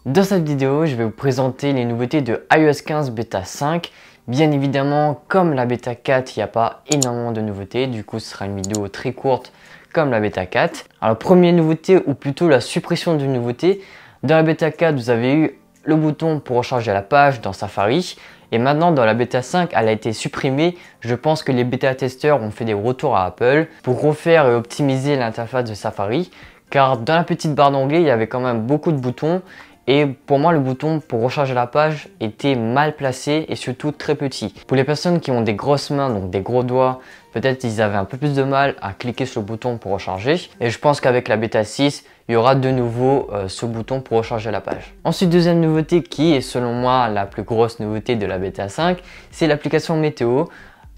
Dans cette vidéo, je vais vous présenter les nouveautés de iOS 15 Beta 5. Bien évidemment, comme la Beta 4, il n'y a pas énormément de nouveautés. Du coup, ce sera une vidéo très courte comme la Beta 4. Alors, première nouveauté, ou plutôt la suppression d'une nouveauté. Dans la Beta 4, vous avez eu le bouton pour recharger la page dans Safari. Et maintenant, dans la Beta 5, elle a été supprimée. Je pense que les bêta-testeurs ont fait des retours à Apple pour refaire et optimiser l'interface de Safari. Car dans la petite barre d'onglet, il y avait quand même beaucoup de boutons. Et pour moi, le bouton pour recharger la page était mal placé et surtout très petit. Pour les personnes qui ont des grosses mains, donc des gros doigts, peut-être ils avaient un peu plus de mal à cliquer sur le bouton pour recharger. Et je pense qu'avec la Beta 6, il y aura de nouveau ce bouton pour recharger la page. Ensuite, deuxième nouveauté qui est selon moi la plus grosse nouveauté de la Beta 5, c'est l'application météo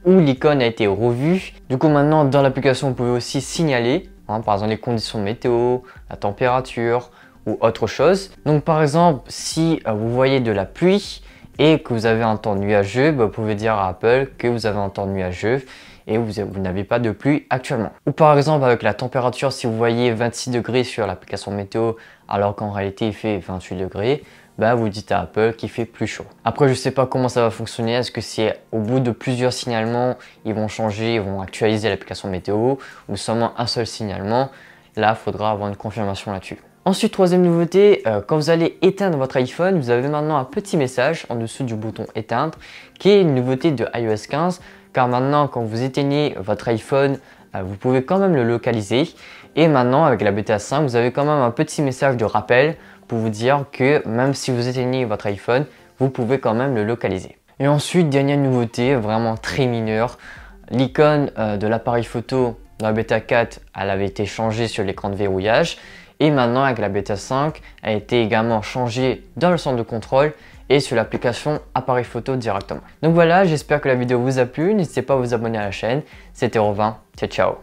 où l'icône a été revue. Du coup, maintenant dans l'application, vous pouvez aussi signaler, par exemple les conditions météo, la température, ou autre chose. Donc par exemple, si vous voyez de la pluie et que vous avez un temps nuageux, vous pouvez dire à Apple que vous avez un temps nuageux et vous n'avez pas de pluie actuellement. Ou par exemple avec la température, si vous voyez 26 degrés sur l'application météo alors qu'en réalité il fait 28 degrés, vous dites à Apple qu'il fait plus chaud. Après, je ne sais pas comment ça va fonctionner. Est-ce que c'est au bout de plusieurs signalements, ils vont changer, ils vont actualiser l'application météo ou seulement un seul signalement? Là, il faudra avoir une confirmation là-dessus. Ensuite, troisième nouveauté, quand vous allez éteindre votre iPhone, vous avez maintenant un petit message en dessous du bouton éteindre qui est une nouveauté de iOS 15 car maintenant quand vous éteignez votre iPhone, vous pouvez quand même le localiser et maintenant avec la Beta 5, vous avez quand même un petit message de rappel pour vous dire que même si vous éteignez votre iPhone, vous pouvez quand même le localiser. Et ensuite, dernière nouveauté, vraiment très mineure, l'icône de l'appareil photo dans la Beta 4, elle avait été changée sur l'écran de verrouillage. Et maintenant, avec la Beta 5, elle a été également changée dans le centre de contrôle et sur l'application appareil photo directement. Donc voilà, j'espère que la vidéo vous a plu. N'hésitez pas à vous abonner à la chaîne. C'était Robin. Ciao, ciao.